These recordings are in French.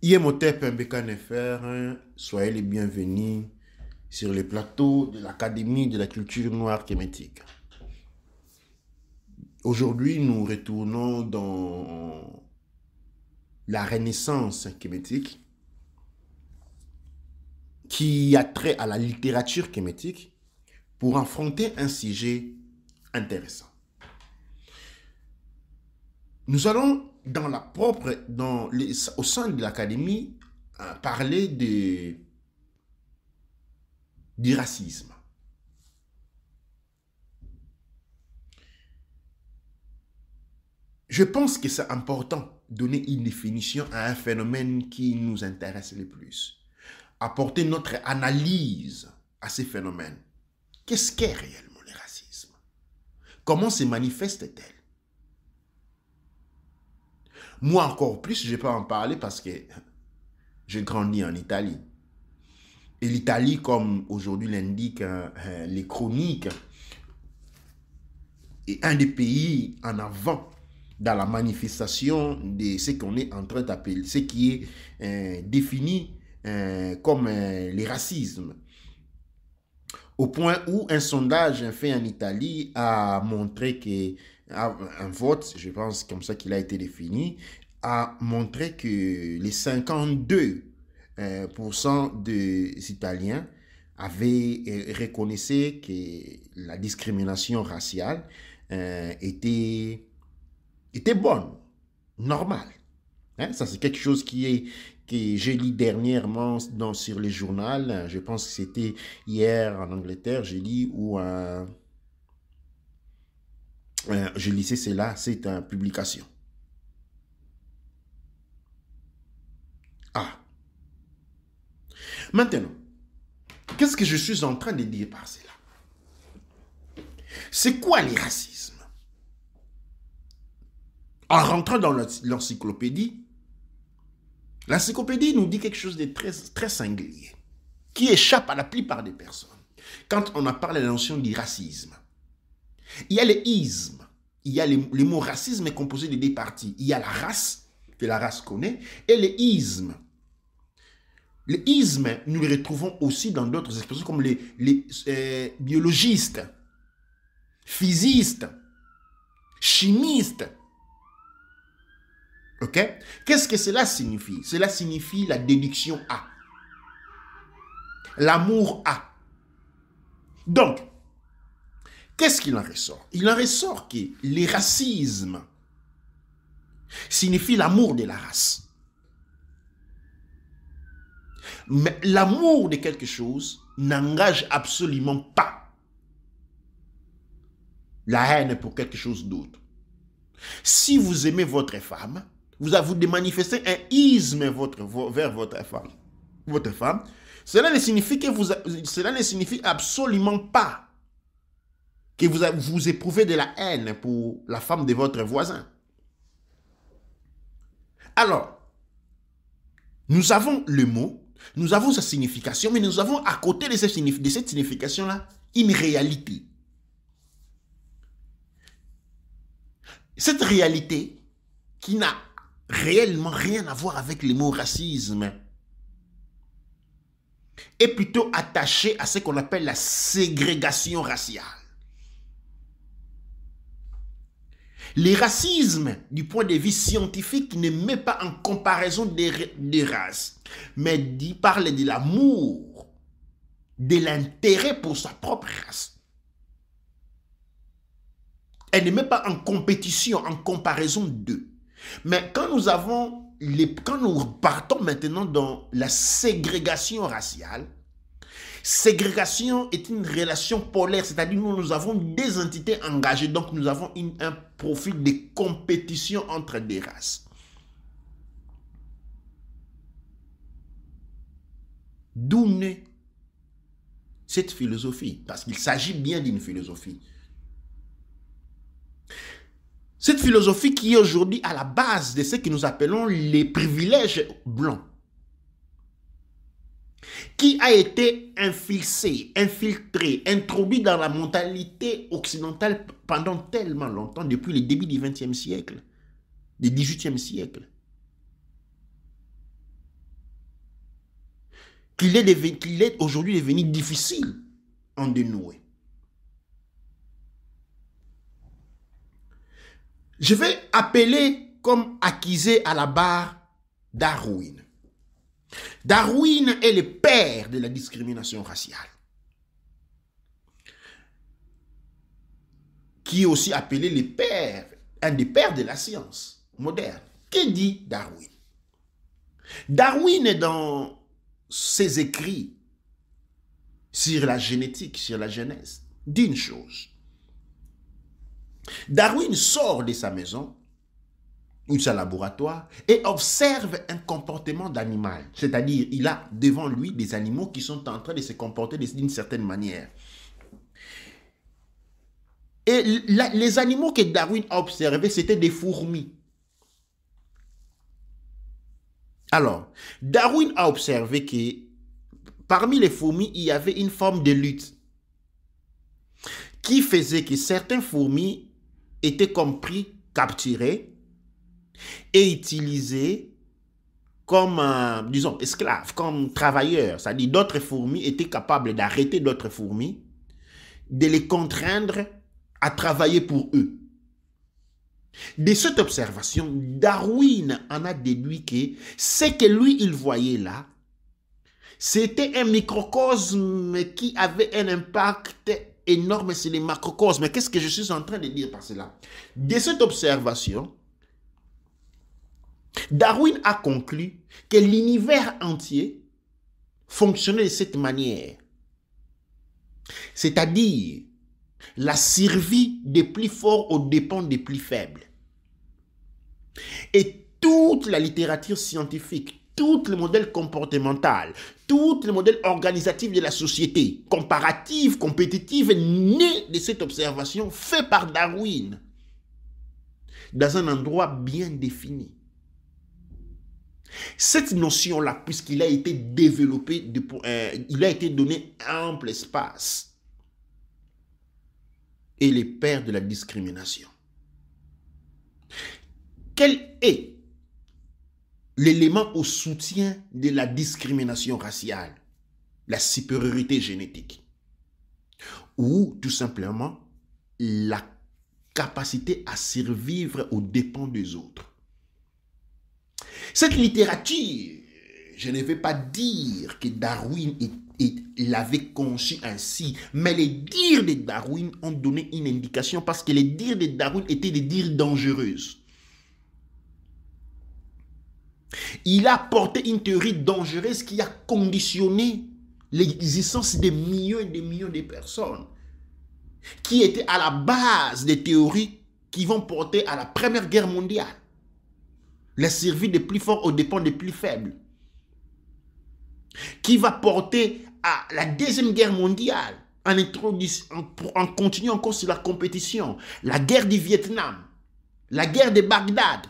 IMOTEP MBKNFR, soyez les bienvenus sur les plateaux de l'Académie de la culture noire kémétique. Aujourd'hui, nous retournons dans la renaissance kémétique qui a trait à la littérature kémétique pour affronter un sujet intéressant. Nous allons au sein de l'Académie parler du racisme. Je pense que c'est important de donner une définition à un phénomène qui nous intéresse le plus. Apporter notre analyse à ces phénomènes. Qu'est-ce qu'est réellement le racisme? Comment se manifeste-t-elle? Moi encore plus, je ne vais pas en parler parce que j'ai grandi en Italie. Et l'Italie, comme aujourd'hui l'indiquent les chroniques, est un des pays en avant dans la manifestation de ce qu'on est en train d'appeler, ce qui est défini comme le racisme. Au point où un sondage fait en Italie a montré que un vote, je pense comme ça qu'il a été défini, a montré que les 52% des Italiens reconnaissaient que la discrimination raciale était bonne, normale. Hein? Ça, c'est quelque chose que j'ai lu dernièrement sur les journaux. Je pense que c'était hier en Angleterre, j'ai lu où je lisais cela, c'est une publication. Ah. Maintenant, qu'est-ce que je suis en train de dire par cela? C'est quoi le racisme? En rentrant dans l'encyclopédie, l'encyclopédie nous dit quelque chose de très, très singulier, qui échappe à la plupart des personnes. Quand on a parlé de la notion du racisme, il y a les ismes. Il y a le mot racisme est composé de deux parties. Il y a la race, que la race connaît, et les ismes. Les ismes, nous les retrouvons aussi dans d'autres expressions comme les biologistes, physistes, chimistes. Ok? Qu'est-ce que cela signifie? Cela signifie la déduction A. L'amour A. Donc, qu'est-ce qu'il en ressort? Il en ressort que le racisme signifie l'amour de la race. Mais l'amour de quelque chose n'engage absolument pas la haine pour quelque chose d'autre. Si vous aimez votre femme, vous manifestez un isme vers votre femme, cela ne signifie absolument pas que vous éprouvez de la haine pour la femme de votre voisin. Alors, nous avons le mot, nous avons sa signification, mais nous avons à côté de cette signification-là une réalité. Cette réalité qui n'a réellement rien à voir avec le mot racisme est plutôt attachée à ce qu'on appelle la ségrégation raciale. Le racisme, du point de vue scientifique, ne met pas en comparaison des races, mais parle de l'amour, de l'intérêt pour sa propre race. Elle ne met pas en compétition, en comparaison d'eux. Mais quand nous partons maintenant dans la ségrégation raciale, ségrégation est une relation polaire, c'est-à-dire nous avons des entités engagées, donc nous avons un profil de compétition entre des races. D'où naît cette philosophie? Parce qu'il s'agit bien d'une philosophie. Cette philosophie qui est aujourd'hui à la base de ce que nous appelons les privilèges blancs, qui a été infiltré, introduit dans la mentalité occidentale pendant tellement longtemps, depuis le début du XXe siècle, du XVIIIe siècle. qu'il est aujourd'hui devenu difficile en dénouer. Je vais appeler comme accusé à la barre Darwin. Darwin est le père de la discrimination raciale, qui est aussi appelé le père, un des pères de la science moderne. Que dit Darwin? Darwin est dans ses écrits sur la génétique, sur la genèse, dit une chose. Darwin sort de sa maison ou de son laboratoire et observe un comportement d'animal. C'est-à-dire, il a devant lui des animaux qui sont en train de se comporter d'une certaine manière. Et les animaux que Darwin a observés, c'était des fourmis. Alors, Darwin a observé que parmi les fourmis, il y avait une forme de lutte qui faisait que certaines fourmis étaient compris, capturées et utilisées comme, disons, esclaves, comme travailleurs. C'est-à-dire d'autres fourmis étaient capables d'arrêter d'autres fourmis, de les contraindre à travailler pour eux. De cette observation, Darwin en a déduit que ce que lui, il voyait là, c'était un microcosme qui avait un impact énorme sur les macrocosmes. Qu'est-ce que je suis en train de dire par cela? De cette observation, Darwin a conclu que l'univers entier fonctionnait de cette manière. C'est-à-dire, la survie des plus forts aux dépens des plus faibles. Et toute la littérature scientifique, tout le modèle comportemental, tout le modèle organisatif de la société, comparative, compétitive, est né de cette observation faite par Darwin, dans un endroit bien défini. Cette notion-là, puisqu'il a été développé, il a été donné ample espace, et les pères de la discrimination. Quel est l'élément au soutien de la discrimination raciale? La supériorité génétique. Ou tout simplement la capacité à survivre aux dépens des autres. Cette littérature, je ne vais pas dire que Darwin l'avait conçu ainsi, mais les dires de Darwin ont donné une indication parce que les dires de Darwin étaient des dires dangereux. Il a porté une théorie dangereuse qui a conditionné l'existence de millions et de millions de personnes, qui étaient à la base des théories qui vont porter à la Première Guerre mondiale, la survie des plus forts aux dépens des plus faibles, qui va porter à la Deuxième Guerre mondiale en continuant encore sur la compétition, la guerre du Vietnam, la guerre de Bagdad.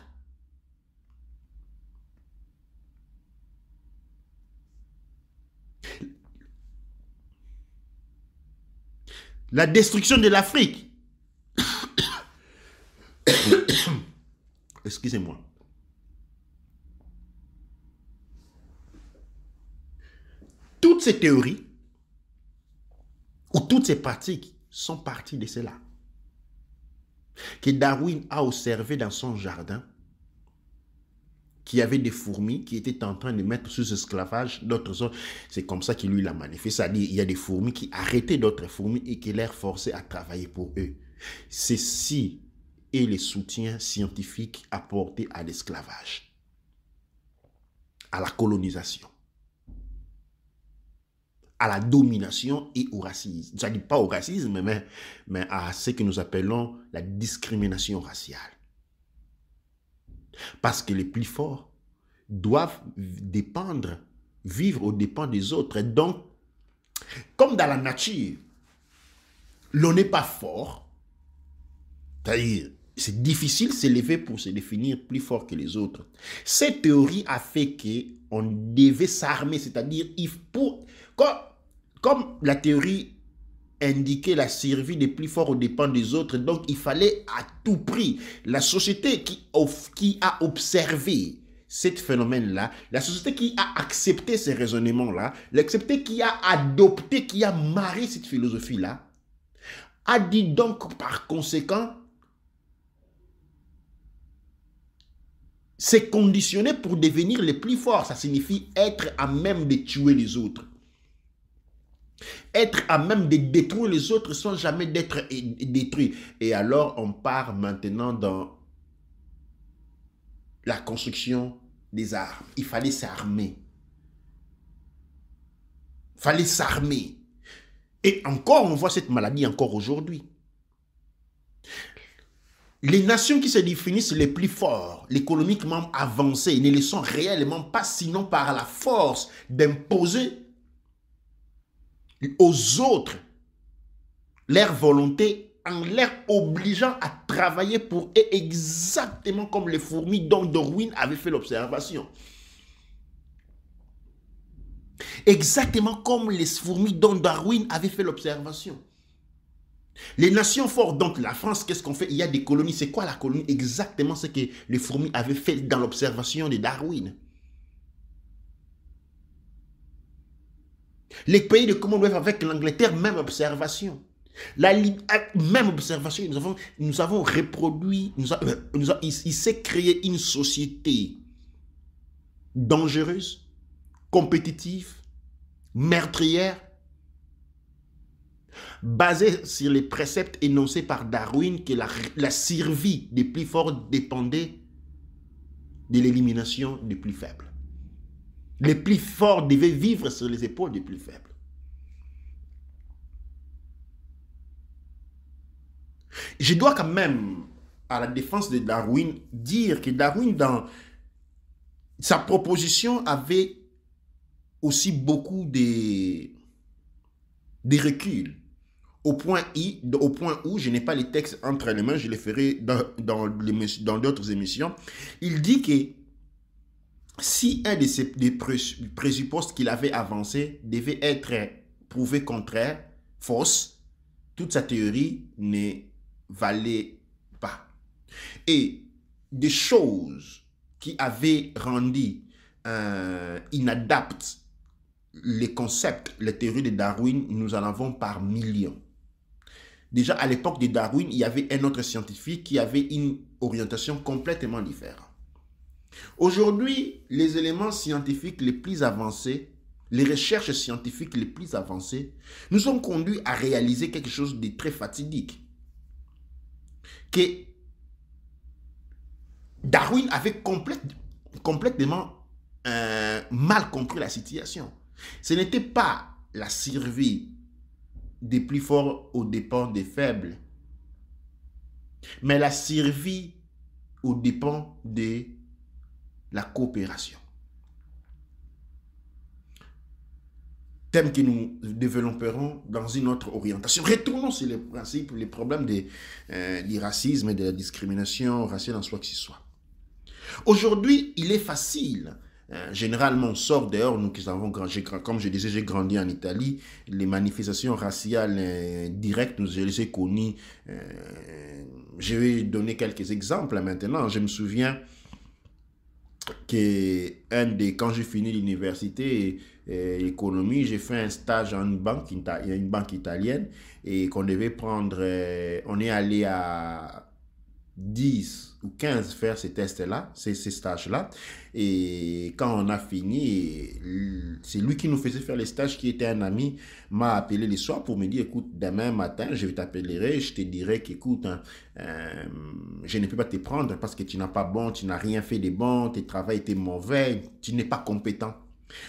La destruction de l'Afrique. Excusez-moi. Toutes ces théories ou toutes ces pratiques sont parties de cela. Que Darwin a observé dans son jardin qu'il y avait des fourmis qui étaient en train de mettre sous esclavage d'autres autres. C'est comme ça qu'il lui l'a manifesté. C'est-à-dire il y a des fourmis qui arrêtaient d'autres fourmis et qui les forçaient à travailler pour eux. Ceci est le soutien scientifique apporté à l'esclavage, à la colonisation, à la domination et au racisme. Ça ne dit pas au racisme, mais à ce que nous appelons la discrimination raciale. Parce que les plus forts doivent dépendre, vivre aux dépens des autres. Et donc, comme dans la nature, l'on n'est pas fort, c'est-à-dire, c'est difficile de s'élever pour se définir plus fort que les autres. Cette théorie a fait qu'on devait s'armer, c'est-à-dire, comme la théorie indiquait la survie des plus forts aux dépens des autres, donc il fallait à tout prix, la société qui a observé ce phénomène-là, la société qui a accepté ces raisonnements-là, la société qui a adopté, qui a marié cette philosophie-là, a dit donc par conséquent, c'est conditionné pour devenir les plus forts. Ça signifie être à même de tuer les autres. Être à même de détruire les autres sans jamais d'être détruit. Et alors, on part maintenant dans la construction des armes. Il fallait s'armer. Il fallait s'armer. Et encore, on voit cette maladie encore aujourd'hui. Les nations qui se définissent les plus forts, l'économiquement avancées, ne le sont réellement pas sinon par la force d'imposer aux autres leur volonté en leur obligeant à travailler pour eux exactement comme les fourmis dont Darwin avait fait l'observation. Exactement comme les fourmis dont Darwin avait fait l'observation. Les nations fortes, donc la France, qu'est-ce qu'on fait? Il y a des colonies. C'est quoi la colonie? Exactement ce que les fourmis avaient fait dans l'observation de Darwin. Les pays de Commonwealth avec l'Angleterre, même observation. Même observation, nous avons reproduit, il s'est créé une société dangereuse, compétitive, meurtrière, basée sur les préceptes énoncés par Darwin que la survie des plus forts dépendait de l'élimination des plus faibles. Les plus forts devaient vivre sur les épaules des plus faibles. Je dois quand même, à la défense de Darwin, dire que Darwin, dans sa proposition, avait aussi beaucoup de recul. Au point où je n'ai pas les textes entre les mains, je les ferai dans d'autres émissions. Il dit que si un des présupposés qu'il avait avancé devait être prouvé contraire, fausse, toute sa théorie ne valait pas. Et des choses qui avaient rendu inadaptes les concepts, les théories de Darwin, nous en avons par millions. Déjà, à l'époque de Darwin, il y avait un autre scientifique qui avait une orientation complètement différente. Aujourd'hui, les éléments scientifiques les plus avancés, les recherches scientifiques les plus avancées, nous ont conduits à réaliser quelque chose de très fatidique. Que Darwin avait complètement mal compris la situation. Ce n'était pas la survie des plus forts aux dépens des faibles, mais la survie aux dépens de la coopération. Thème que nous développerons dans une autre orientation. Retournons sur les principes, les problèmes du racisme et de la discrimination raciale en soi que ce soit. Aujourd'hui, il est facile. Généralement, on sort dehors, nous qui avons comme je disais, j'ai grandi en Italie, les manifestations raciales directes, je les ai connues. Je vais donner quelques exemples maintenant. Je me souviens que quand j'ai fini l'université économie, j'ai fait un stage en une banque italienne et qu'on devait prendre, on est allé à 10 ou 15 faire ces tests-là, ces stages-là. Et quand on a fini, c'est lui qui nous faisait faire les stages, qui était un ami, m'a appelé le soir pour me dire, écoute, demain matin, je t'appellerai, je te dirai qu'écoute, je ne peux pas te prendre parce que tu n'as pas bon, tu n'as rien fait de bon, tes travaux étaient mauvais, tu n'es pas compétent.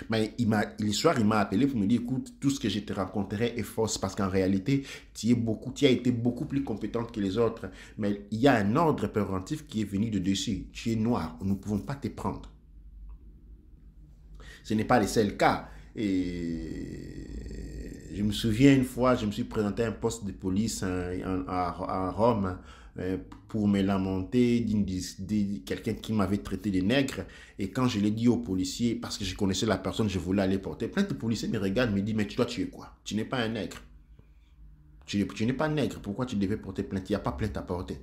Mais le soir, il m'a appelé pour me dire, écoute, tout ce que je te raconterai est faux parce qu'en réalité, tu as été beaucoup plus compétente que les autres. Mais il y a un ordre préventif qui est venu de dessus. Tu es noir, nous ne pouvons pas te prendre. Ce n'est pas le seul cas. Et je me souviens une fois, je me suis présenté à un poste de police à Rome pour me lamenter de quelqu'un qui m'avait traité de nègre. Et quand je l'ai dit au policier, parce que je connaissais la personne, je voulais aller porter plainte, le policier me regarde, me dit, mais toi tu es quoi? Tu n'es pas un nègre. Tu n'es pas nègre, pourquoi tu devais porter plainte? Il n'y a pas plainte à porter.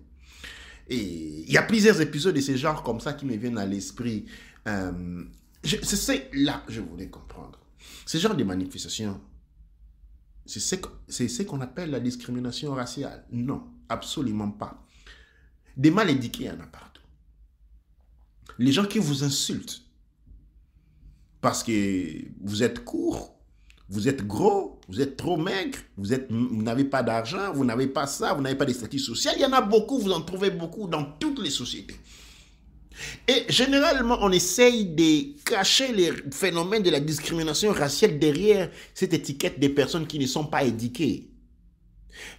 Et il y a plusieurs épisodes de ce genre comme ça qui me viennent à l'esprit. C'est là je voulais comprendre. Ce genre de manifestation, c'est ce qu'on appelle la discrimination raciale? Non, absolument pas. Des mal éduqués, il y en a partout. Les gens qui vous insultent parce que vous êtes court, vous êtes gros, vous êtes trop maigre, vous n'avez pas d'argent, vous n'avez pas ça, vous n'avez pas de statut social. Il y en a beaucoup, vous en trouvez beaucoup dans toutes les sociétés. Et généralement, on essaye de cacher les phénomènes de la discrimination raciale derrière cette étiquette des personnes qui ne sont pas éduquées,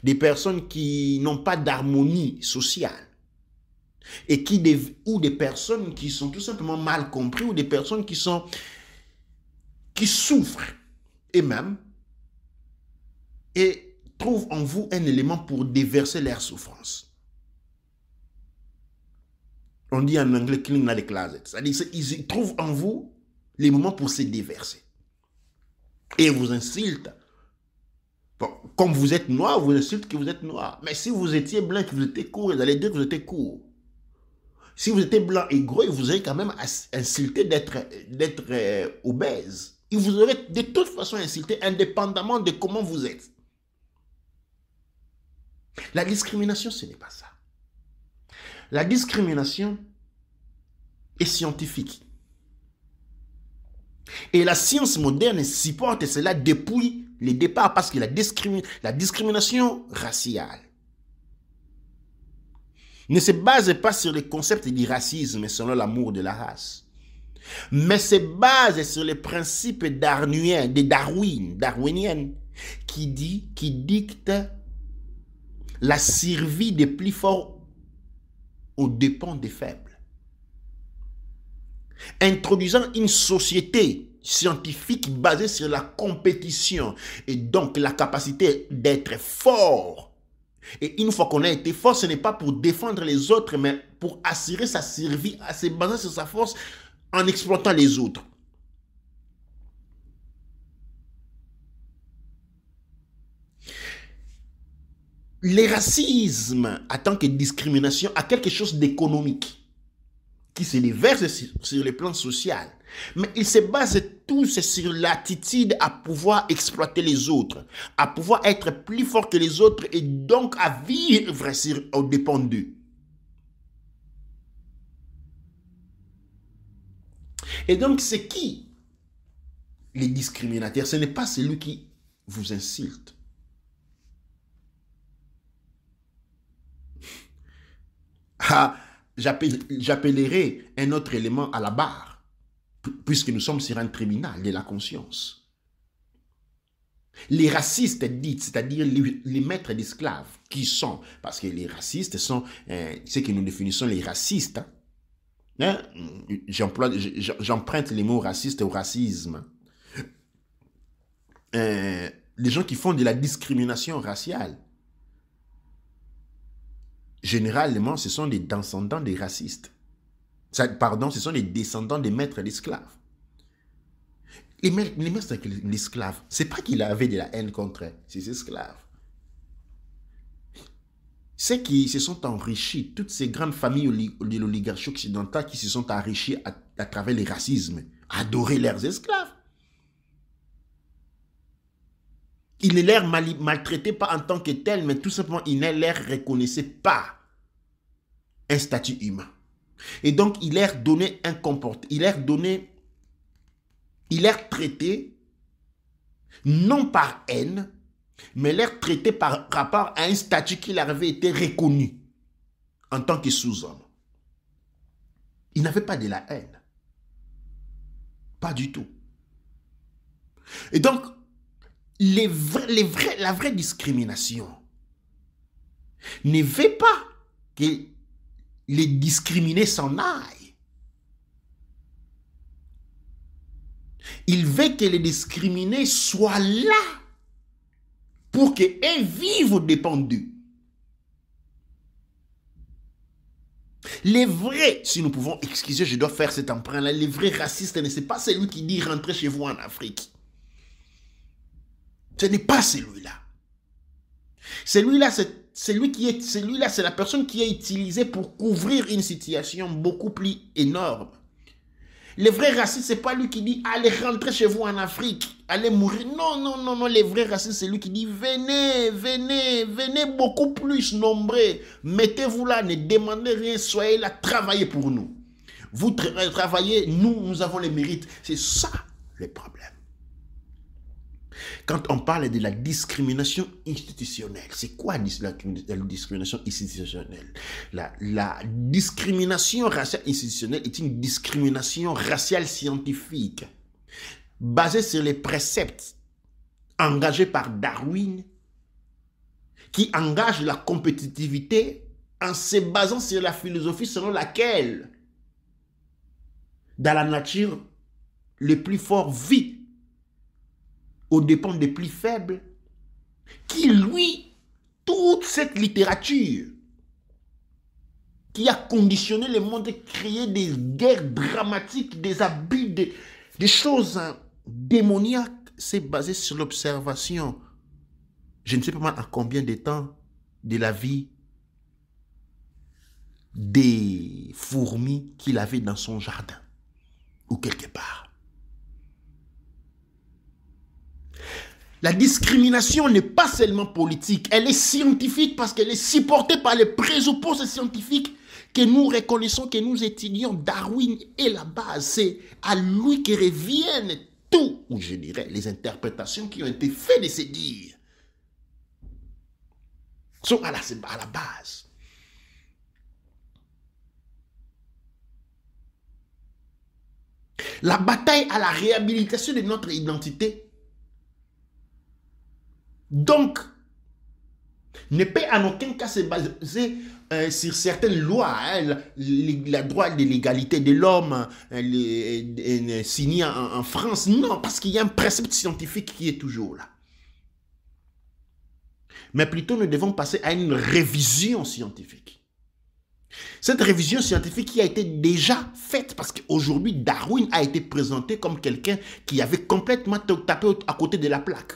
des personnes qui n'ont pas d'harmonie sociale, et ou des personnes qui sont tout simplement mal comprises, ou des personnes qui souffrent eux-mêmes et trouvent en vous un élément pour déverser leur souffrance. On dit en anglais clean out the closet. C'est-à-dire qu'ils trouvent en vous les moments pour se déverser. Et vous insultent. Bon, comme vous êtes noir, vous insultez que vous êtes noir. Mais si vous étiez blanc, que vous étiez court, ils allaient dire que vous étiez court. Si vous étiez blanc et gros, vous allez quand même insulter d'être obèse. Ils vous auraient de toute façon insulté indépendamment de comment vous êtes. La discrimination, ce n'est pas ça. La discrimination est scientifique. Et la science moderne supporte cela depuis le départ parce que la discrimination raciale ne se base pas sur le concept du racisme selon l'amour de la race, mais se base sur les principes darwiniens qui dictent la survie des plus forts aux dépens des faibles. Introduisant une société scientifique basée sur la compétition et donc la capacité d'être fort. Et une fois qu'on a été fort, ce n'est pas pour défendre les autres, mais pour assurer sa survie, à se baser sur sa force en exploitant les autres. Le racisme, en tant que discrimination, a quelque chose d'économique qui se déverse sur le plan social. Mais il se base tous sur l'attitude à pouvoir exploiter les autres, à pouvoir être plus fort que les autres et donc à vivre aux dépens d'eux. Et donc, c'est qui les discriminataires? Ce n'est pas celui qui vous insulte. Ah, j'appellerai un autre élément à la barre, puisque nous sommes sur un tribunal de la conscience. Les racistes dits, c'est-à-dire les maîtres d'esclaves, qui sont, parce que les racistes sont ce que nous définissons les racistes, hein? J'emprunte les mots racistes au racisme. Les gens qui font de la discrimination raciale, généralement, ce sont des descendants des racistes. Pardon, ce sont les descendants des maîtres d'esclaves. Les maîtres d'esclaves, ce n'est pas qu'il avait de la haine contre ses esclaves. Ceux qui se sont enrichis, toutes ces grandes familles de l'oligarchie occidentale qui se sont enrichies à travers le racisme, adoraient leurs esclaves. Ils ne les maltraitaient pas en tant que tels, mais tout simplement, ils ne leur reconnaissaient pas un statut humain. Et donc, il leur donnait un comportement, il leur traitait non par haine, mais leur traitait par rapport à un statut qui leur avait été reconnu en tant que sous-homme. Ils n'avaient pas de la haine. Pas du tout. Et donc, la vraie discrimination ne veut pas que les discriminés s'en aillent. Il veut que les discriminés soient là pour qu'ils vivent aux dépens d'eux. Les vrais, si nous pouvons, excusez, je dois faire cet emprunt-là, les vrais racistes, ce n'est pas celui qui dit rentrez chez vous en Afrique. Ce n'est pas celui-là. Celui-là, c'est la personne qui est utilisée pour couvrir une situation beaucoup plus énorme. Le vrai raciste, ce n'est pas lui qui dit allez rentrer chez vous en Afrique, allez mourir. Non, non, non, non. Le vrai raciste, c'est lui qui dit venez, venez, venez beaucoup plus nombreux. Mettez-vous là, ne demandez rien, soyez là, travaillez pour nous. Vous travaillez, nous avons les mérites. C'est ça le problème. Quand on parle de la discrimination institutionnelle, c'est quoi la discrimination institutionnelle? La discrimination raciale institutionnelle est une discrimination raciale scientifique basée sur les préceptes engagés par Darwin qui engage la compétitivité en se basant sur la philosophie selon laquelle dans la nature, le plus fort vit aux dépens des plus faibles, qui lui, toute cette littérature qui a conditionné le monde, créé des guerres dramatiques, des abus, des choses démoniaques, c'est basé sur l'observation. Je ne sais pas à combien de temps de la vie des fourmis qu'il avait dans son jardin ou quelque part. La discrimination n'est pas seulement politique, elle est scientifique parce qu'elle est supportée par les présupposés scientifiques que nous reconnaissons, que nous étudions. Darwin est la base, c'est à lui que reviennent tout, ou je dirais, les interprétations qui ont été faites de ces dires. Sont à la base. La bataille à la réhabilitation de notre identité, donc, ne peut en aucun cas se baser sur certaines lois, hein, la droit de l'égalité de l'homme signé en France. Non, parce qu'il y a un précepte scientifique qui est toujours là. Mais plutôt, nous devons passer à une révision scientifique. Cette révision scientifique qui a été déjà faite, parce qu'aujourd'hui, Darwin a été présenté comme quelqu'un qui avait complètement tapé à côté de la plaque.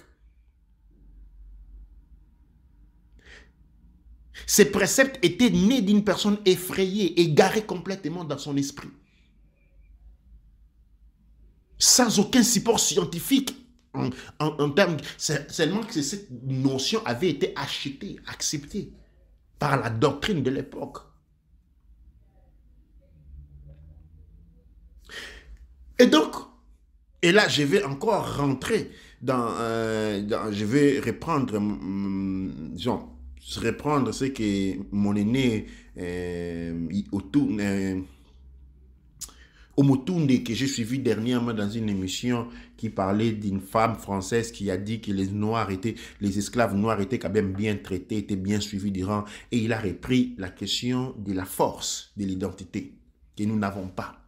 Ces préceptes étaient nés d'une personne effrayée, égarée complètement dans son esprit. Sans aucun support scientifique, en termes, seulement que cette notion avait été achetée, acceptée par la doctrine de l'époque. Et donc, et là je vais encore rentrer je vais reprendre, reprendre ce que mon aîné Omotunde, que j'ai suivi dernièrement dans une émission qui parlait d'une femme française qui a dit que les esclaves noirs étaient quand même bien traités, étaient bien suivis durant, et il a repris la question de la force de l'identité que nous n'avons pas.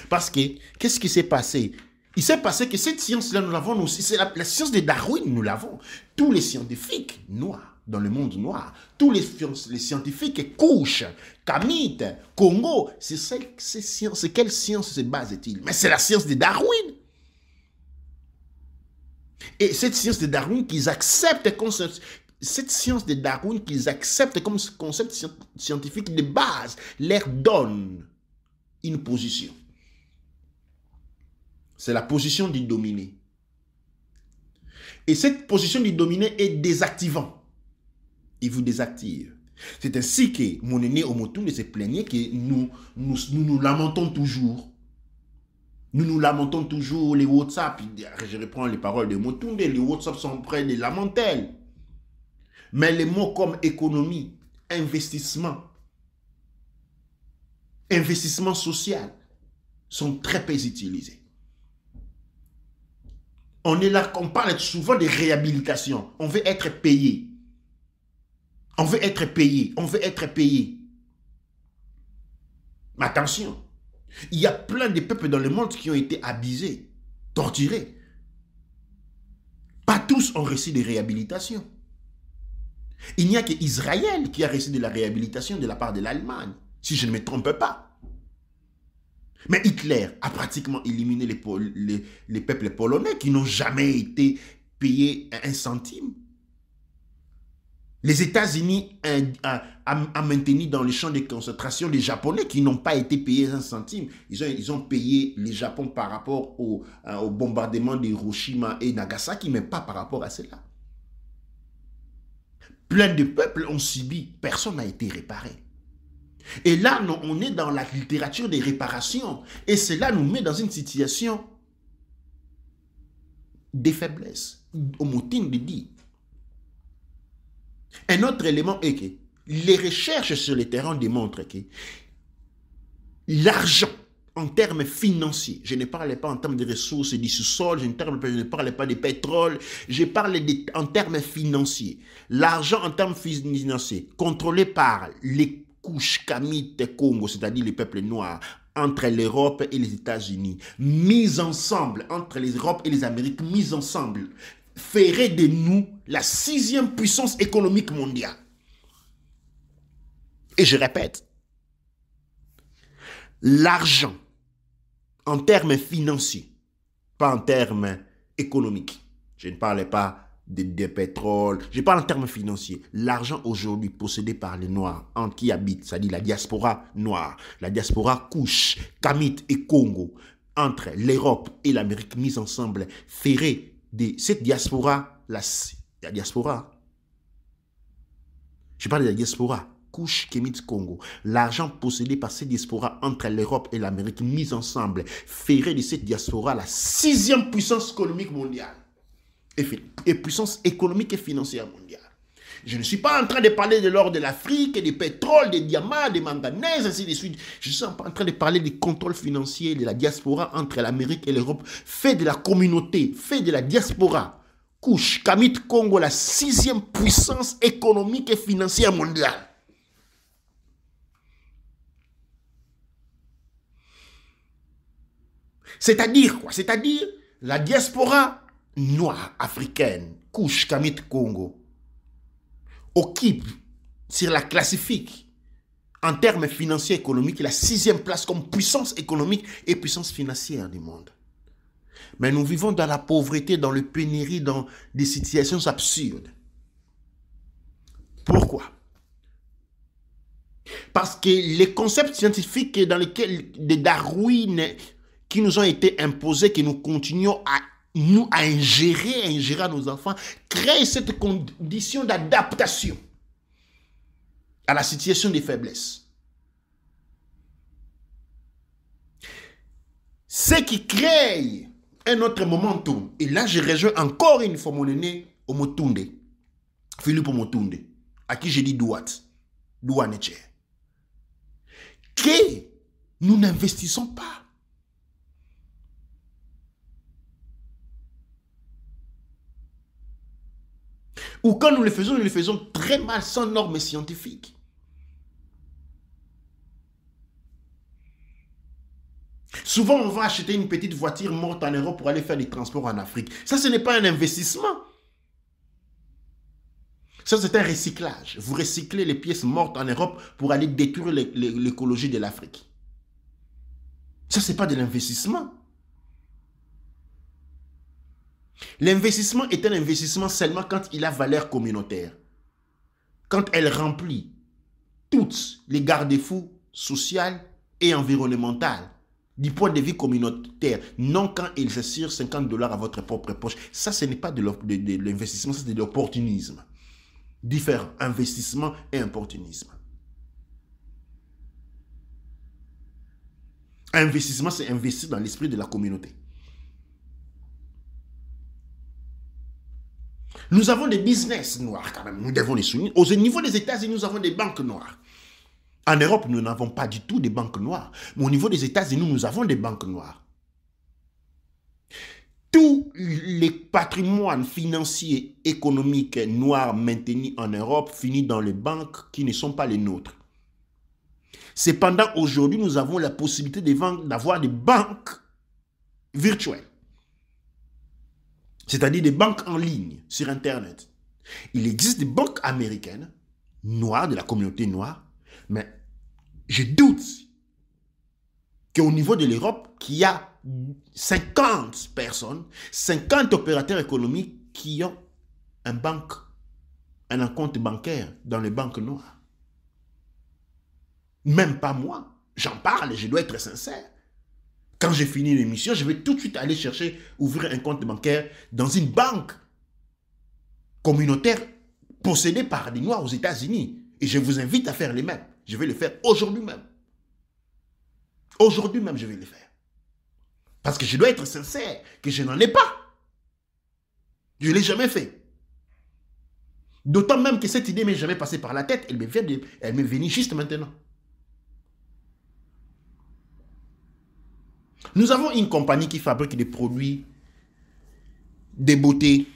Parce que, qu'est-ce qui s'est passé? Il s'est passé que cette science-là, nous l'avons aussi, c'est la science de Darwin, nous l'avons. Tous les scientifiques noirs, dans le monde noir, tous les scientifiques couches, Kamite, Congo, c'est quelle science se base-t-il? Mais c'est la science de Darwin. Et cette science de Darwin qu'ils acceptent comme concept scientifique de base, leur donne une position. C'est la position du dominé. Et cette position du dominé est désactivant. Il vous désactive. C'est ainsi que mon aîné Omotunde se plaignait que nous lamentons toujours. Nous lamentons toujours les WhatsApp. Je reprends les paroles de Omotunde. Les WhatsApp sont près des lamentelles. Mais les mots comme économie, investissement social sont très peu utilisés. On est là, on parle souvent de réhabilitation. On veut être payé. On veut être payé. On veut être payé. Mais attention, il y a plein de peuples dans le monde qui ont été abusés, torturés. Pas tous ont reçu des réhabilitations. Il n'y a qu'Israël qui a reçu de la réhabilitation de la part de l'Allemagne, si je ne me trompe pas. Mais Hitler a pratiquement éliminé les peuples polonais qui n'ont jamais été payés un centime. Les États-Unis ont maintenu dans les champs de concentration les Japonais qui n'ont pas été payés un centime. Ils ont payé le Japon par rapport au bombardement d'Hiroshima et Nagasaki, mais pas par rapport à cela. Plein de peuples ont subi, personne n'a été réparé. Et là, on est dans la littérature des réparations. Et cela nous met dans une situation de faiblesse. Au motin de dire. Un autre élément est que les recherches sur le terrain démontrent que l'argent, en termes financiers, je ne parle pas en termes de ressources du sous-sol, je ne parle pas de pétrole, je parle en termes financiers. L'argent en termes financiers, contrôlé par les couches Kamite Congo, c'est-à-dire les peuples noirs, entre l'Europe et les États-Unis, mis ensemble, entre l'Europe et les Amériques, mis ensemble, ferait de nous la 6e puissance économique mondiale. Et je répète, l'argent, en termes financiers, pas en termes économiques, je ne parle pas de pétrole, je parle en termes financiers. L'argent aujourd'hui possédé par les Noirs en qui habitent, c'est-à-dire la diaspora noire, la diaspora Couche, Kamite et Congo, entre l'Europe et l'Amérique mis ensemble, ferait de cette diaspora, la diaspora, je parle de la diaspora, Couche, Kamite, Congo, l'argent possédé par cette diaspora entre l'Europe et l'Amérique mis ensemble ferait de cette diaspora la 6e puissance économique mondiale et puissance économique et financière mondiale. Je ne suis pas en train de parler de l'or de l'Afrique, des pétroles, des diamants, des manganèses, ainsi de suite. Je suis en train de parler du contrôle financier de la diaspora entre l'Amérique et l'Europe, fait de la communauté, fait de la diaspora. Couche, Kamite, Congo, la 6e puissance économique et financière mondiale. C'est-à-dire quoi? C'est-à-dire la diaspora noire africaine, Couche, Kamite, Congo, occupe, sur la classifique, en termes financiers et économiques, la 6e place comme puissance économique et puissance financière du monde. Mais nous vivons dans la pauvreté, dans le pénurie, dans des situations absurdes. Pourquoi? Parce que les concepts scientifiques dans lesquels de Darwin qui nous ont été imposés, que nous continuons à ingérer à nos enfants, créent cette condition d'adaptation à la situation de faiblesse. Ce qui crée un autre momentum, et là je rejoins encore une fois mon aîné Omotunde, Philippe Omotunde, à qui j'ai dit Douaneche, que nous n'investissons pas. Ou quand nous le faisons très mal, sans normes scientifiques. Souvent, on va acheter une petite voiture morte en Europe pour aller faire des transports en Afrique. Ça, ce n'est pas un investissement. Ça, c'est un recyclage. Vous recyclez les pièces mortes en Europe pour aller détruire l'écologie de l'Afrique. Ça, ce n'est pas de l'investissement. L'investissement est un investissement seulement quand il a valeur communautaire. Quand elle remplit toutes les garde-fous sociales et environnementales du point de vue communautaire, non quand il s'assure 50 $ à votre propre poche. Ça, ce n'est pas de l'investissement, c'est de l'opportunisme. Différent, investissement et opportunisme. Investissement, c'est investir dans l'esprit de la communauté. Nous avons des business noirs quand même, nous devons les souligner. Au niveau des États-Unis, nous avons des banques noires. En Europe, nous n'avons pas du tout de banques noires. Mais au niveau des États-Unis, nous avons des banques noires. Tous les patrimoines financiers, économiques noirs maintenus en Europe finissent dans les banques qui ne sont pas les nôtres. Cependant, aujourd'hui, nous avons la possibilité d'avoir des banques virtuelles. C'est-à-dire des banques en ligne, sur Internet. Il existe des banques américaines, noires, de la communauté noire, mais je doute qu'au niveau de l'Europe, qu'il y a 50 personnes, 50 opérateurs économiques qui ont une banque un compte bancaire dans les banques noires. Même pas moi. J'en parle et je dois être sincère. Quand j'ai fini l'émission, je vais tout de suite aller chercher, ouvrir un compte bancaire dans une banque communautaire possédée par des Noirs aux États-Unis. Et je vous invite à faire les mêmes. Je vais le faire aujourd'hui même. Aujourd'hui même, je vais le faire. Parce que je dois être sincère, que je n'en ai pas. Je ne l'ai jamais fait. D'autant même que cette idée m'est jamais passée par la tête. Elle m'est venue juste maintenant. Nous avons une compagnie qui fabrique des produits de beauté,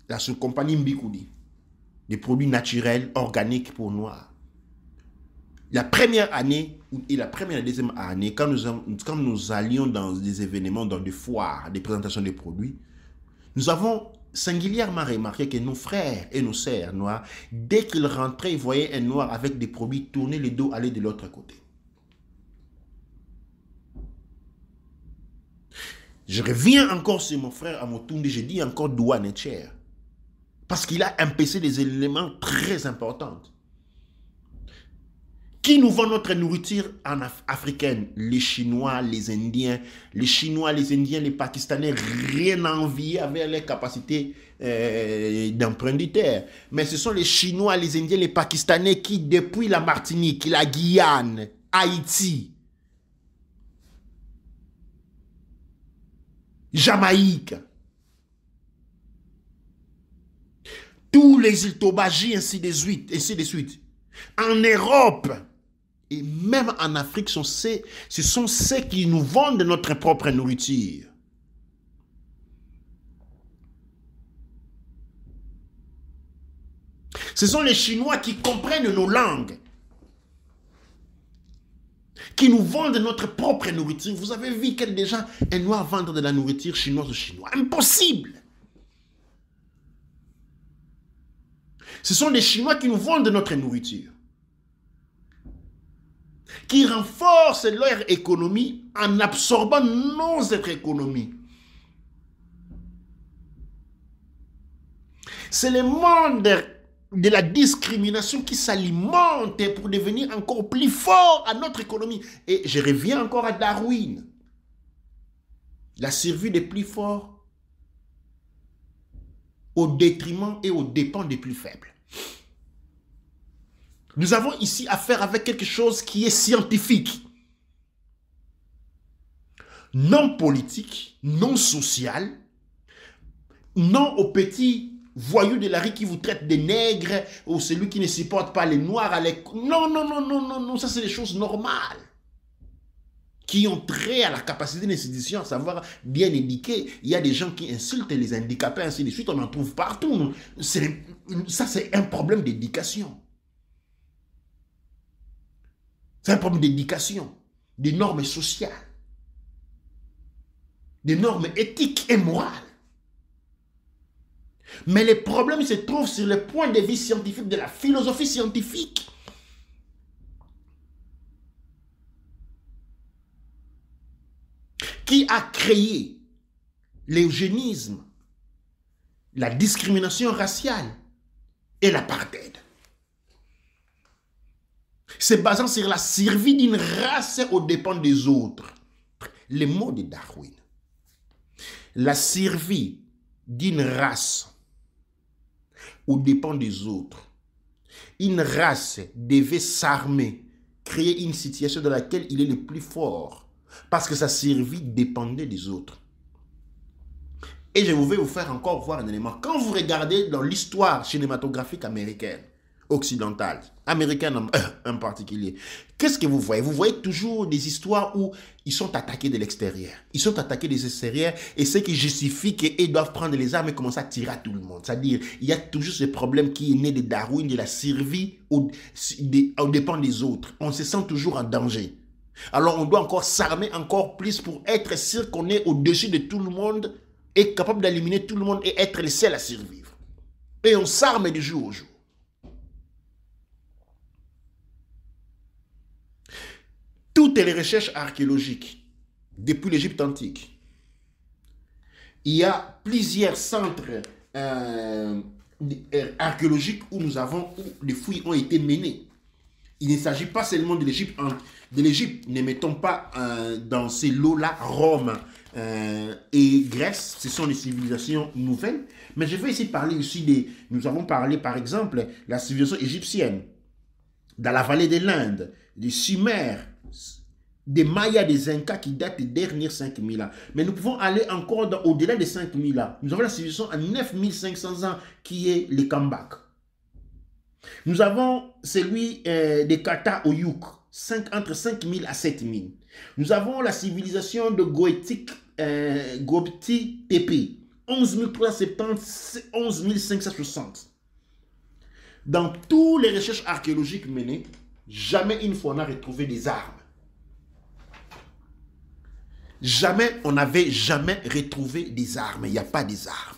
la compagnie Mbikoudi, des produits naturels, organiques pour noirs. La première année et la deuxième année, quand nous allions dans des événements, dans des foires, des présentations de produits, nous avons singulièrement remarqué que nos frères et nos sœurs noirs, dès qu'ils rentraient, ils voyaient un noir avec des produits, tourner le dos, aller de l'autre côté. Je reviens encore sur mon frère Amotunde, je dis encore Douane et Cher. Parce qu'il a empêché des éléments très importants. Qui nous vend notre nourriture africaine? Les Chinois, les Indiens. Les Chinois, les Indiens, les Pakistanais, rien à envier avec les capacités d'emprunt de terre. Mais ce sont les Chinois, les Indiens, les Pakistanais qui, depuis la Martinique, la Guyane, Haïti, Jamaïque, tous les îles Tobago, ainsi de suite. En Europe et même en Afrique, ce sont ceux qui nous vendent notre propre nourriture. Ce sont les Chinois qui comprennent nos langues, qui nous vendent notre propre nourriture. Vous avez vu quel déjà un noir vendre de la nourriture chinoise ou chinois? Impossible! Ce sont les Chinois qui nous vendent notre nourriture, qui renforcent leur économie en absorbant notre économie. C'est le monde de la discrimination qui s'alimente pour devenir encore plus fort à notre économie. Et je reviens encore à Darwin. La survie des plus forts au détriment et aux dépens des plus faibles. Nous avons ici affaire avec quelque chose qui est scientifique, non politique, non social, non aux petits voyous de la rue qui vous traitent de nègres ou celui qui ne supporte pas les noirs à l'école. Non, ça c'est des choses normales qui ont trait à la capacité d'institution, à savoir bien éduquer. Il y a des gens qui insultent les handicapés, ainsi de suite, on en trouve partout. Ça c'est un problème d'éducation. C'est un problème d'éducation, des normes sociales, des normes éthiques et morales. Mais les problèmes se trouvent sur le point de vue scientifique, de la philosophie scientifique. Qui a créé l'eugénisme, la discrimination raciale et l'apartheid. C'est basant sur la survie d'une race aux dépens des autres. Les mots de Darwin. La survie d'une race aux dépens des autres. Une race devait s'armer, créer une situation dans laquelle il est le plus fort, parce que sa survie dépendait des autres. Et je vais vous faire encore voir un élément. Quand vous regardez dans l'histoire cinématographique américaine, occidentale, américaine en particulier, qu'est-ce que vous voyez? Vous voyez toujours des histoires où ils sont attaqués de l'extérieur. Ils sont attaqués des extérieurs et ce qui justifie qu'ils doivent prendre les armes et commencer à tirer à tout le monde. C'est-à-dire, il y a toujours ce problème qui est né de Darwin, de la survie aux dépens des autres. On se sent toujours en danger. Alors on doit encore s'armer encore plus pour être sûr qu'on est au-dessus de tout le monde et capable d'éliminer tout le monde et être le seul à survivre. Et on s'arme de jour au jour. Toutes les recherches archéologiques depuis l'Égypte antique, il y a plusieurs centres archéologiques où les fouilles ont été menées. Il ne s'agit pas seulement de l'Égypte. Ne mettons pas dans ces lots-là Rome et Grèce. Ce sont des civilisations nouvelles. Mais je vais ici parler aussi Nous avons parlé par exemple de la civilisation égyptienne, dans la vallée de l'Inde, des Sumères, des Mayas, des Incas qui datent des derniers 5000 ans. Mais nous pouvons aller encore au-delà des 5000 ans. Nous avons la civilisation à 9500 ans qui est les Kambak. Nous avons celui des Kata Oyuk, entre 5000 à 7000. Nous avons la civilisation de Gobti Tepe, 11 370, 11 560. Dans toutes les recherches archéologiques menées, jamais une fois on n'a retrouvé des armes. On n'avait jamais retrouvé des armes. Il n'y a pas des armes.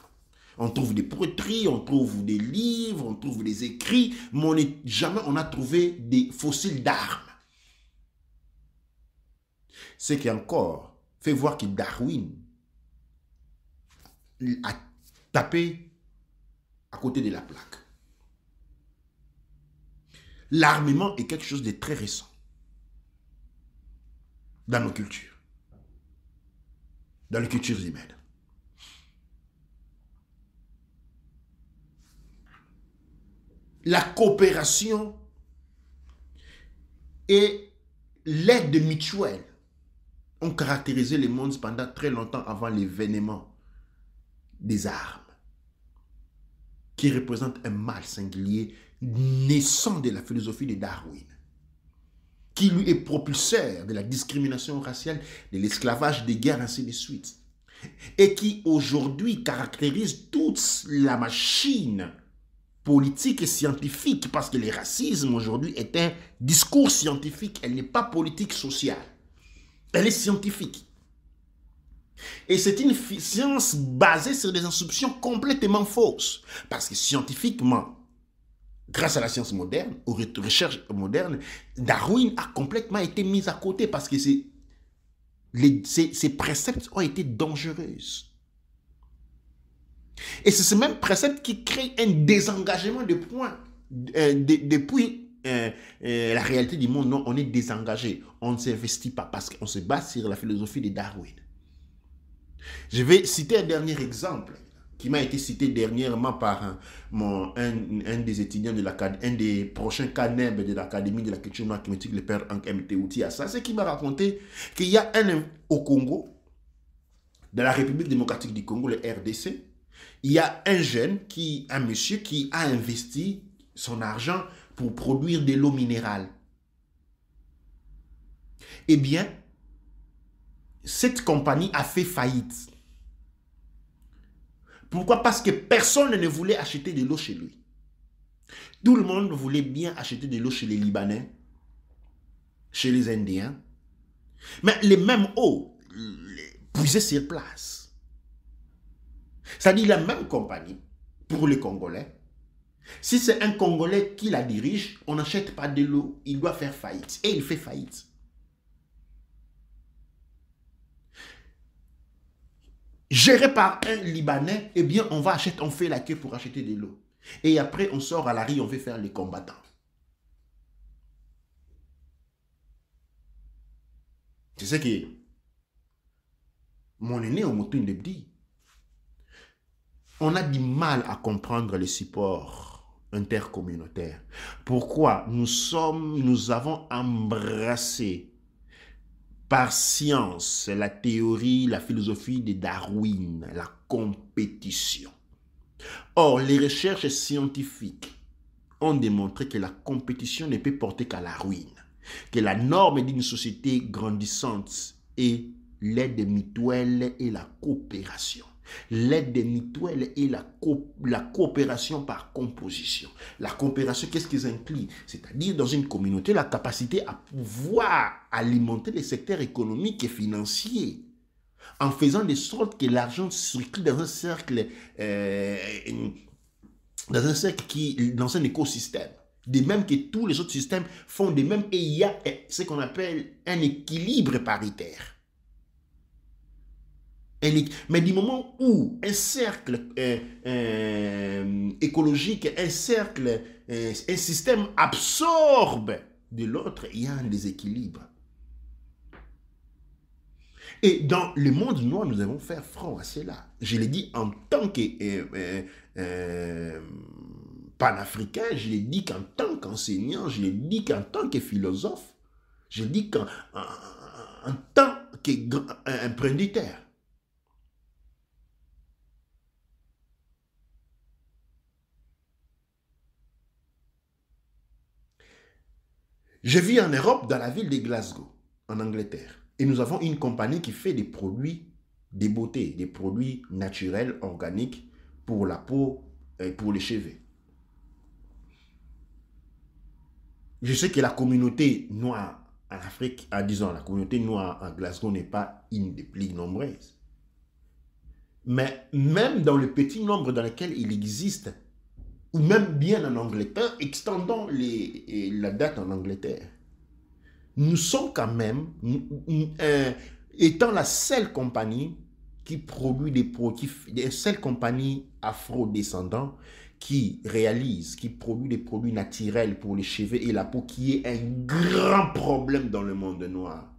On trouve des poteries, on trouve des livres, on trouve des écrits, mais jamais on a trouvé des fossiles d'armes. Ce qui encore fait voir que Darwin a tapé à côté de la plaque. L'armement est quelque chose de très récent dans nos cultures, dans les cultures humaines. La coopération et l'aide mutuelle ont caractérisé le monde pendant très longtemps avant l'événement des armes, qui représente un mal singulier naissant de la philosophie de Darwin, qui lui est propulseur de la discrimination raciale, de l'esclavage, des guerres, ainsi de suite, et qui aujourd'hui caractérise toute la machine politique et scientifique, parce que le racisme aujourd'hui est un discours scientifique, elle n'est pas politique sociale, elle est scientifique. Et c'est une science basée sur des assumptions complètement fausses, parce que scientifiquement, grâce à la science moderne, aux recherches modernes, Darwin a complètement été mis à côté, parce que ces préceptes ont été dangereux. Et c'est ce même précepte qui crée un désengagement de points. Depuis la réalité du monde, non, on est désengagé. On ne s'investit pas parce qu'on se base sur la philosophie de Darwin. Je vais citer un dernier exemple qui m'a été cité dernièrement par un des étudiants un des prochains CANEB de l'Académie de la culture noire climatique, le père Hank M. Outia. C'est qui m'a raconté qu'il y a au Congo, dans la République démocratique du Congo, le RDC, il y a un monsieur qui a investi son argent pour produire de l'eau minérale. Eh bien, cette compagnie a fait faillite. Pourquoi? Parce que personne ne voulait acheter de l'eau chez lui. Tout le monde voulait bien acheter de l'eau chez les Libanais, chez les Indiens. Mais les mêmes eaux puisaient sur place. C'est-à-dire la même compagnie pour les Congolais. Si c'est un Congolais qui la dirige, on n'achète pas de l'eau, il doit faire faillite. Et il fait faillite. Géré par un Libanais, eh bien, on fait la queue pour acheter de l'eau. Et après, on sort à la rue, on veut faire les combattants. C'est ce que mon aîné Omoto dit. On a du mal à comprendre le support intercommunautaire. Pourquoi? Nous avons embrassé par science la théorie, la philosophie de Darwin, la compétition. Or, les recherches scientifiques ont démontré que la compétition ne peut porter qu'à la ruine, que la norme d'une société grandissante est l'aide mutuelle et la coopération. L'aide mutuelle et la coopération par composition. La coopération, qu'est-ce qu'ils incluent? C'est-à-dire, dans une communauté, la capacité à pouvoir alimenter les secteurs économiques et financiers en faisant de sorte que l'argent circule dans un cercle, dans un écosystème. De même que tous les autres systèmes font de même, et il y a ce qu'on appelle un équilibre paritaire. Mais du moment où un cercle écologique, un cercle, un système absorbe de l'autre, il y a un déséquilibre. Et dans le monde noir, nous devons faire front à cela. Je l'ai dit en tant que panafricain, je l'ai dit qu'en tant qu'enseignant, je l'ai dit qu'en tant que philosophe, je l'ai dit qu'en tant qu'emprunditeur. Je vis en Europe, dans la ville de Glasgow, en Angleterre. Et nous avons une compagnie qui fait des produits de beauté, des produits naturels, organiques, pour la peau et pour les cheveux. Je sais que la communauté noire en Afrique, disons, la communauté noire à Glasgow n'est pas une des plus nombreuses. Mais même dans le petit nombre dans lequel il existe, ou même bien en Angleterre, extendons la date en Angleterre, nous sommes quand même, étant la seule compagnie qui produit des produits, la seule compagnie afro-descendante qui réalise, qui produit des produits naturels pour les cheveux et la peau, qui est un grand problème dans le monde noir.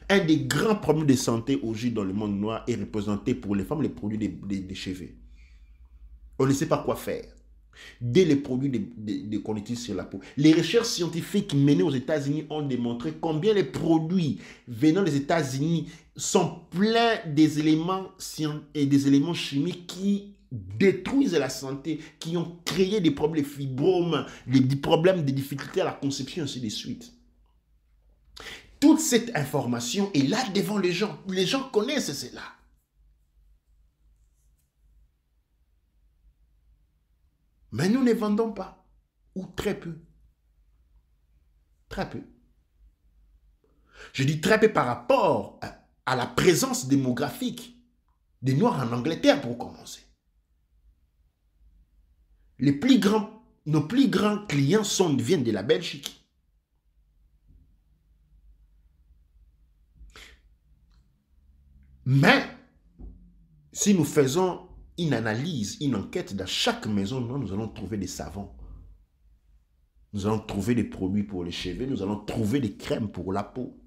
Un des grands problèmes de santé aujourd'hui dans le monde noir est représenté pour les femmes, les produits des cheveux. On ne sait pas quoi faire. Dès les produits qu'on utilise sur la peau. Les recherches scientifiques menées aux États-Unis ont démontré combien les produits venant des États-Unis sont pleins des éléments chimiques qui détruisent la santé, qui ont créé des problèmes de fibromes, des problèmes de difficultés à la conception, ainsi de suite. Toute cette information est là devant les gens. Les gens connaissent cela. Mais nous ne vendons pas, ou très peu. Très peu. Je dis très peu par rapport à la présence démographique des Noirs en Angleterre, pour commencer. Nos plus grands clients viennent de la Belgique. Mais, si nous faisons une analyse, une enquête dans chaque maison, nous allons trouver des savons. Nous allons trouver des produits pour les cheveux, nous allons trouver des crèmes pour la peau.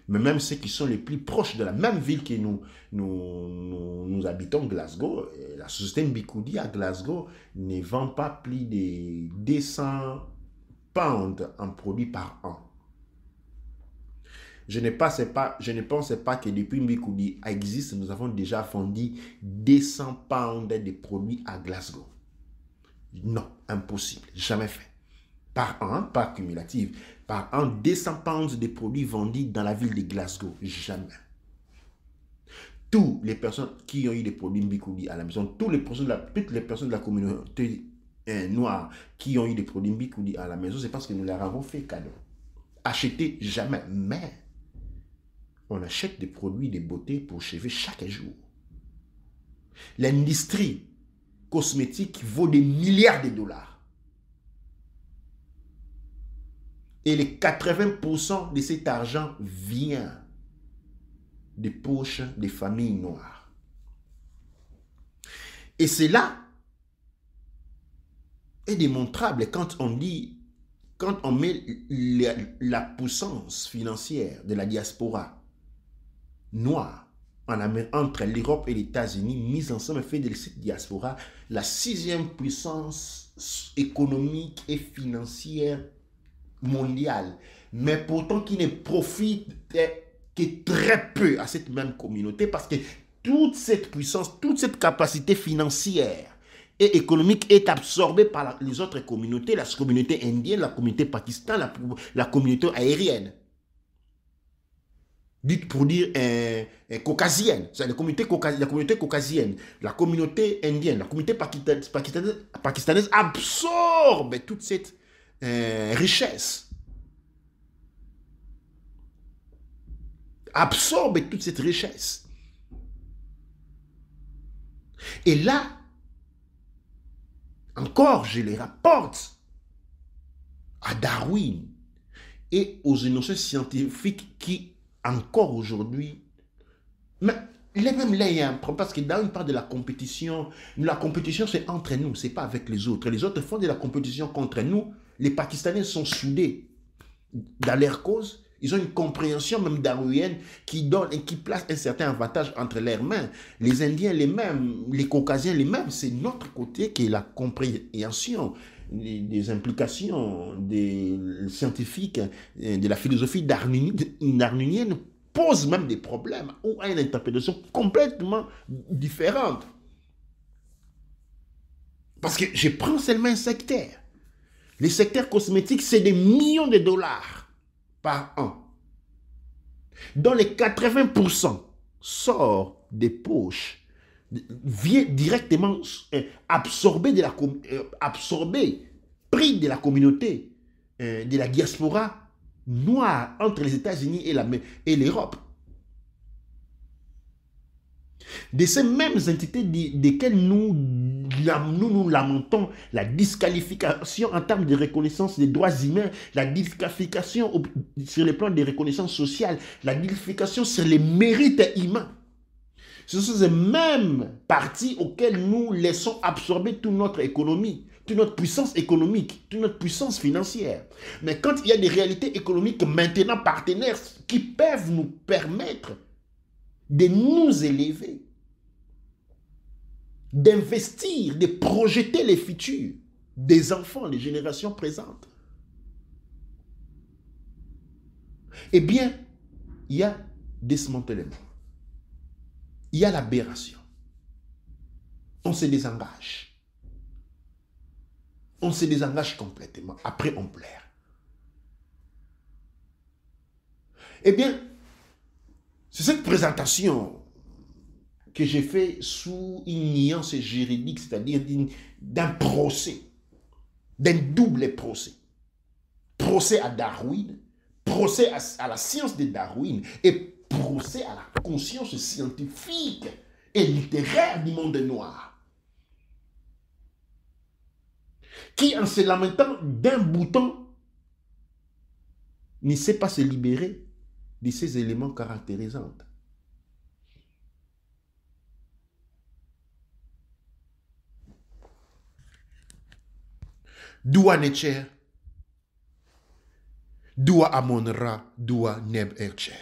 Mais même ceux qui sont les plus proches de la même ville que nous habitons, Glasgow, la société Mbikoudi à Glasgow ne vend pas plus de 200 pounds en produits par an. Je ne pense pas que depuis Mbikoudi existe, nous avons déjà vendu 200 pounds de produits à Glasgow. Non, impossible, jamais fait. Par an, pas cumulative, par an, 200 pounds de produits vendus dans la ville de Glasgow, jamais. Toutes les personnes qui ont eu des produits Mbikoudi à la maison, toutes les personnes de la communauté noire qui ont eu des produits Mbikoudi à la maison, c'est parce que nous leur avons fait cadeau. Acheter, jamais, mais on achète des produits de beauté pour cheveux chaque jour. L'industrie cosmétique vaut des milliards de dollars. Et les 80% de cet argent vient des poches des familles noires. Et cela est démontrable quand on met la puissance financière de la diaspora noire entre l'Europe et les États-Unis, mise ensemble, fait de cette diaspora la 6e puissance économique et financière mondiale, mais pourtant qui ne profite que très peu à cette même communauté, parce que toute cette puissance, toute cette capacité financière et économique est absorbée par les autres communautés, la communauté indienne, la communauté pakistanaise, la communauté aérienne. Dites pour dire caucasienne, c'est la communauté caucasienne, la communauté indienne, la communauté pakistanaise absorbe toute cette richesse. Absorbe toute cette richesse. Et là, encore, je les rapporte à Darwin et aux énoncés scientifiques qui, encore aujourd'hui, Mais les mêmes là, il y a un problème parce que dans une part de la compétition c'est entre nous, c'est pas avec les autres. Les autres font de la compétition contre nous. Les Pakistanais sont soudés dans leur cause. Ils ont une compréhension même darwinienne qui donne et qui place un certain avantage entre leurs mains. Les Indiens les mêmes, les Caucasiens les mêmes. C'est notre côté qui est la compréhension des implications des scientifiques de la philosophie darwinienne pose même des problèmes ou a une interprétation complètement différente. Parce que je prends seulement un secteur. Les secteurs cosmétiques, c'est des millions de dollars par an, dont les 80% sort des poches, vient directement absorber, pris de la communauté, de la diaspora noire entre les États-Unis et l'Europe. De ces mêmes entités desquelles nous lamentons la disqualification en termes de reconnaissance des droits humains, la disqualification sur le plan de reconnaissance sociale, la disqualification sur les mérites humains. Ce sont ces mêmes parties auxquelles nous laissons absorber toute notre économie, toute notre puissance économique, toute notre puissance financière. Mais quand il y a des réalités économiques maintenant partenaires qui peuvent nous permettre de nous élever, d'investir, de projeter les futurs des enfants, des générations présentes, eh bien, il y a démantèlement. Il y a l'aberration. On se désengage. On se désengage complètement. Après, on pleure. Eh bien, c'est cette présentation que j'ai fait sous une nuance juridique, c'est-à-dire d'un procès, d'un double procès. Procès à Darwin, procès à la science de Darwin et procès à la conscience scientifique et littéraire du monde noir, qui, en se lamentant d'un bouton, ne sait pas se libérer de ces éléments caractérisants. Dua Necher, Dua Amon-Ra, Dua Neb Ercher.